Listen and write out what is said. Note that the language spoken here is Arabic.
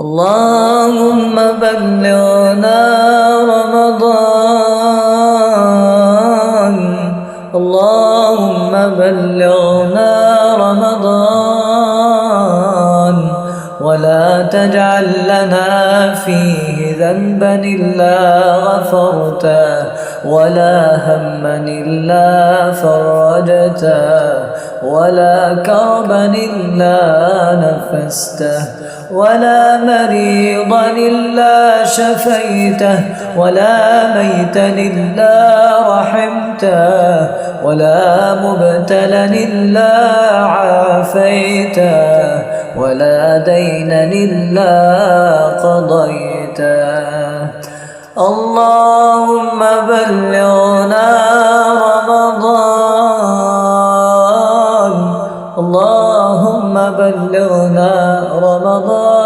اللهم بلغنا رمضان. اللهم بلغنا رمضان ولا تجعل لنا فيه ذنبا إلا غفرته ولا هما إلا فرجته ولا كربا إلا نفسته ولا مريضا إلا شفيته ولا ميتا إلا رحمته ولا مبتلا إلا عافيته ولا دينا إلا قضيته. اللهم بلغنا رمضان. اللهم بلغنا رمضان.